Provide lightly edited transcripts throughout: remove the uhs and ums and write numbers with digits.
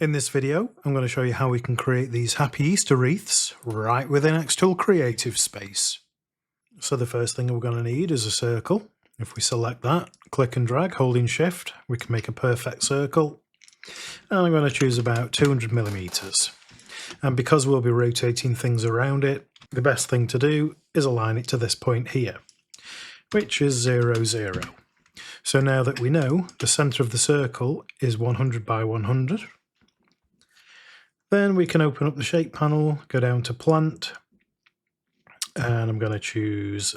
In this video, I'm going to show you how we can create these happy Easter wreaths right within Xtool Creative Space. So the first thing we're going to need is a circle. If we select that, click and drag, holding shift, we can make a perfect circle. And I'm going to choose about 200 millimeters. And because we'll be rotating things around it, the best thing to do is align it to this point here, which is 0, 0. So now that we know the center of the circle is 100 by 100, then we can open up the shape panel, go down to plant, and I'm going to choose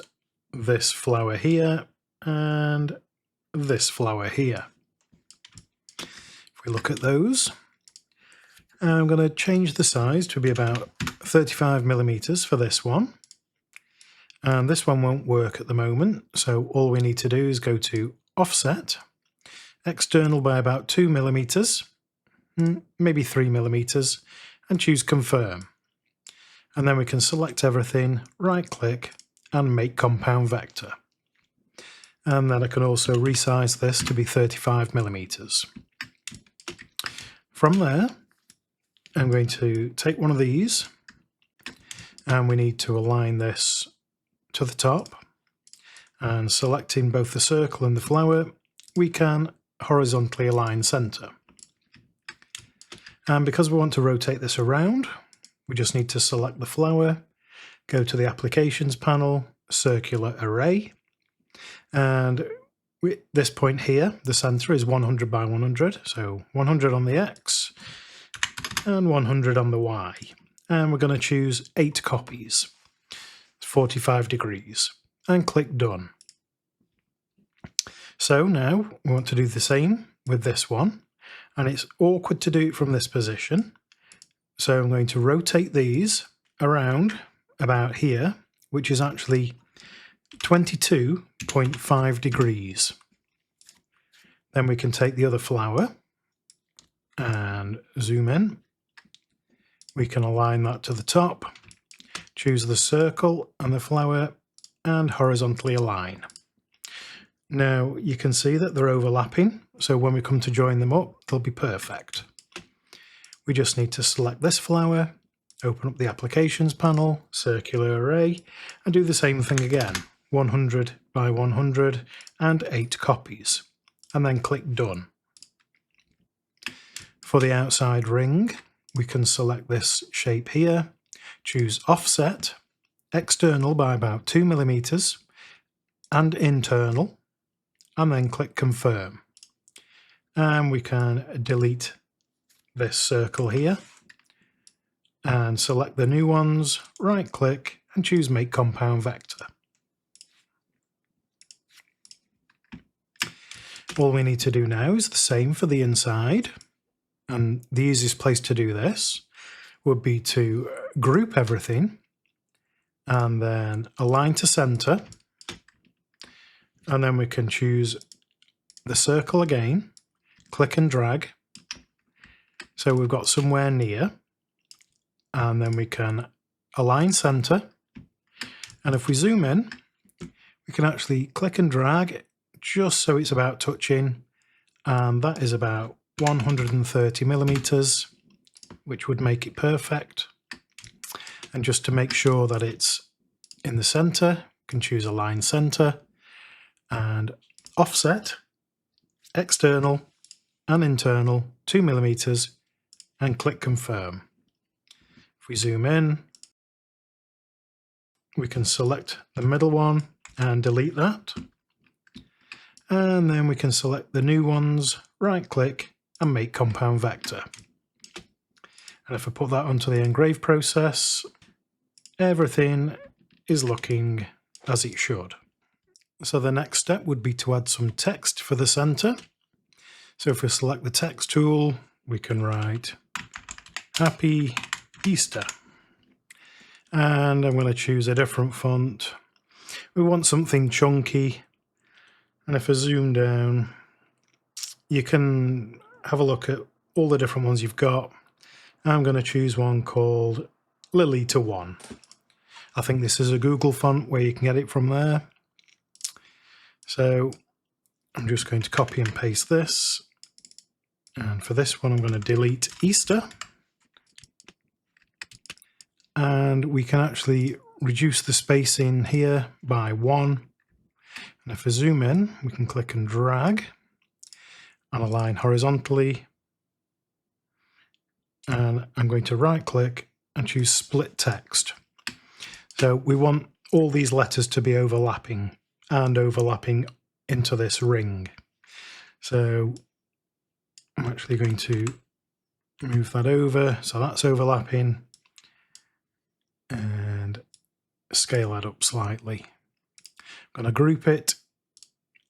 this flower here and this flower here. If we look at those, I'm going to change the size to be about 35 millimeters for this one. And this one won't work at the moment, so all we need to do is go to offset, external by about 2 millimeters, maybe 3 millimeters, and choose confirm. And then we can select everything, right click, and make compound vector. And then I can also resize this to be 35 millimeters. From there, I'm going to take one of these, and we need to align this to the top. And selecting both the circle and the flower, we can horizontally align center. And because we want to rotate this around, we just need to select the flower, go to the applications panel, circular array, and this point here, the center is 100 by 100, so 100 on the X and 100 on the Y. And we're going to choose 8 copies, 45 degrees, and click done. So now we want to do the same with this one. And it's awkward to do it from this position. So I'm going to rotate these around about here, which is actually 22.5 degrees. Then we can take the other flower and zoom in. We can align that to the top, choose the circle and the flower, and horizontally align. Now you can see that they're overlapping, so when we come to join them up, they'll be perfect. We just need to select this flower, open up the applications panel, circular array, and do the same thing again, 100 by 100 and 8 copies, and then click done. For the outside ring, we can select this shape here, choose offset, external by about 2 millimeters, and internal, and then click confirm. And we can delete this circle here and select the new ones, right click, and choose make compound vector. All we need to do now is the same for the inside, and the easiest place to do this would be to group everything and then align to center. And then we can choose the circle again, click and drag. So we've got somewhere near, and then we can align center. And if we zoom in, we can actually click and drag just so it's about touching. And that is about 130 millimeters, which would make it perfect. And just to make sure that it's in the center, we can choose align center. And offset, external and internal, 2 millimeters, and click confirm. If we zoom in, we can select the middle one and delete that. And then we can select the new ones, right click, and make compound vector. And if I put that onto the engrave process, everything is looking as it should. So the next step would be to add some text for the center. So if we select the text tool, we can write Happy Easter. And I'm going to choose a different font. We want something chunky. And if I zoom down, you can have a look at all the different ones you've got. I'm going to choose one called Lilita 1. I think this is a Google font where you can get it from there. So I'm just going to copy and paste this And for this one, I'm going to delete Easter. And we can actually reduce the spacing here by 1. And if I zoom in, we can click and drag and align horizontally. And I'm going to right click and choose split text. So we want all these letters to be overlapping and overlapping into this ring. So I'm actually going to move that over so that's overlapping and scale that up slightly. I'm going to group it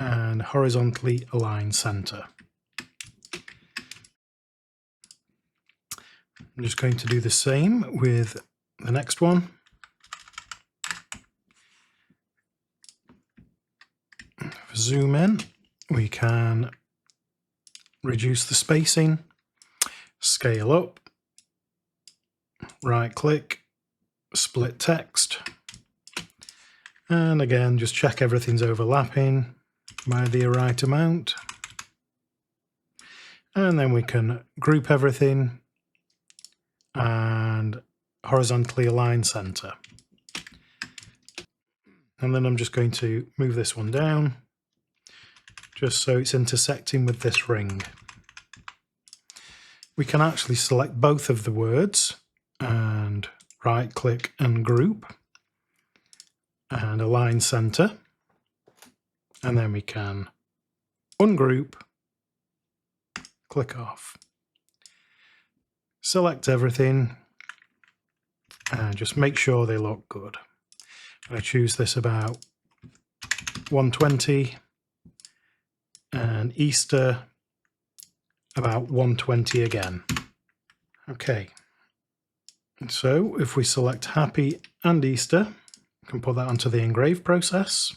and horizontally align center. I'm just going to do the same with the next one. If I zoom in, we can reduce the spacing, scale up, right click, split text, and again just check everything's overlapping by the right amount, and then we can group everything and horizontally align center. And then I'm just going to move this one down just so it's intersecting with this ring. We can actually select both of the words and right click and group and align center, and then we can ungroup, click off, select everything and just make sure they look good. I choose this about 120 and Easter about 120 again. Okay, so if we select Happy and Easter, we can put that onto the engrave process.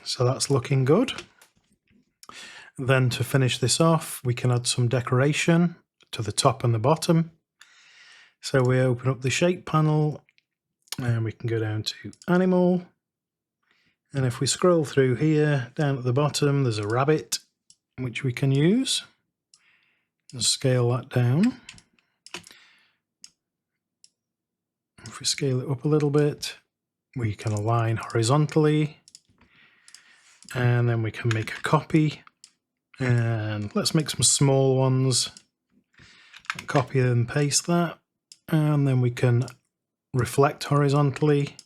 So that's looking good. Then to finish this off, we can add some decoration to the top and the bottom. So we open up the shape panel and we can go down to animal. And if we scroll through here, down at the bottom, there's a rabbit, which we can use. And scale that down. If we scale it up a little bit, we can align horizontally. And then we can make a copy. And let's make some small ones. Copy and paste that. And then we can reflect horizontally.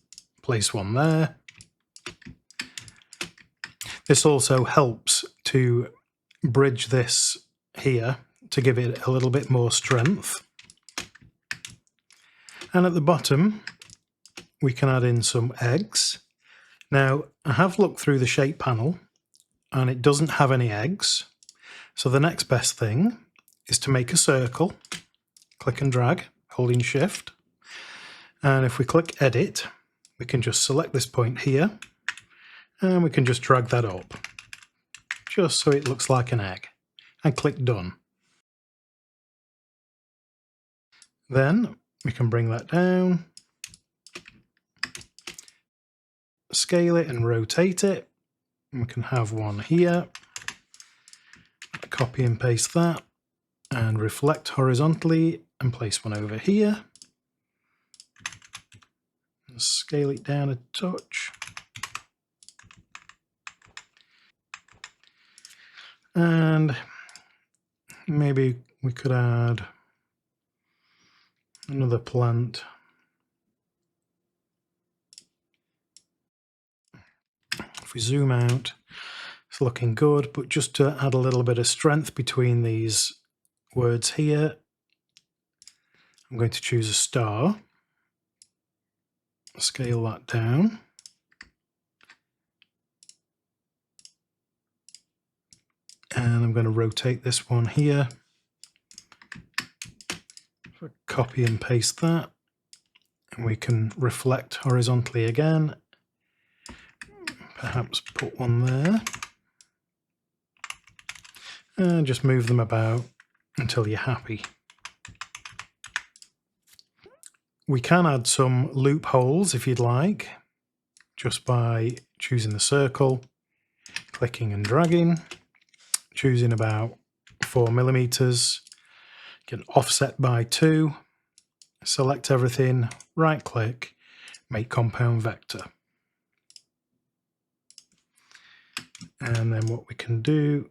Place one there. This also helps to bridge this here to give it a little bit more strength. And at the bottom, we can add in some eggs. Now, I have looked through the shape panel and it doesn't have any eggs. So the next best thing is to make a circle, click and drag, holding shift. And if we click edit, we can just select this point here and we can just drag that up, just so it looks like an egg, and click done. Then we can bring that down, scale it and rotate it. And we can have one here, copy and paste that, and reflect horizontally and place one over here. And scale it down a touch. And maybe we could add another plant. If we zoom out, it's looking good, but just to add a little bit of strength between these words here, I'm going to choose a star, scale that down. And I'm going to rotate this one here. So copy and paste that. And we can reflect horizontally again. Perhaps put one there. And just move them about until you're happy. We can add some loopholes if you'd like, just by choosing the circle, clicking and dragging, choosing about 4mm. You can offset by 2, select everything, right click, make compound vector. And then what we can do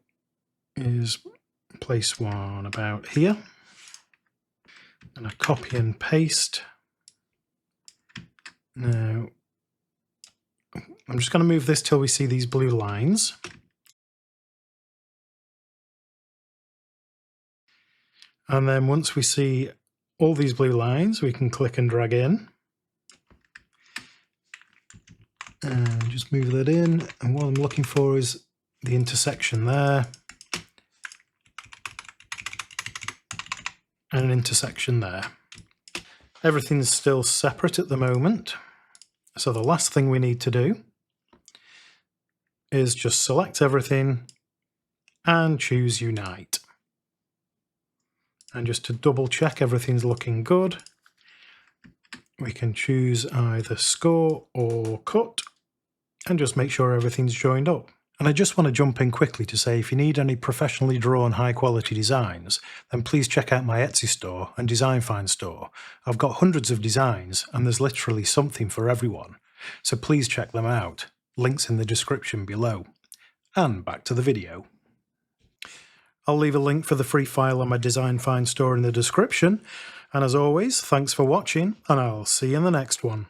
is place one about here, and I copy and paste. Now, I'm just going to move this till we see these blue lines. And then once we see all these blue lines, we can click and drag in. And just move that in. And what I'm looking for is the intersection there. And an intersection there. Everything's still separate at the moment. So the last thing we need to do is just select everything and choose Unite. And just to double check everything's looking good, we can choose either Score or Cut and just make sure everything's joined up. And I just want to jump in quickly to say if you need any professionally drawn high quality designs, then please check out my Etsy store and Design Find store. I've got hundreds of designs and there's literally something for everyone. So please check them out. Links in the description below. And back to the video. I'll leave a link for the free file on my Design Find store in the description. And as always, thanks for watching, and I'll see you in the next one.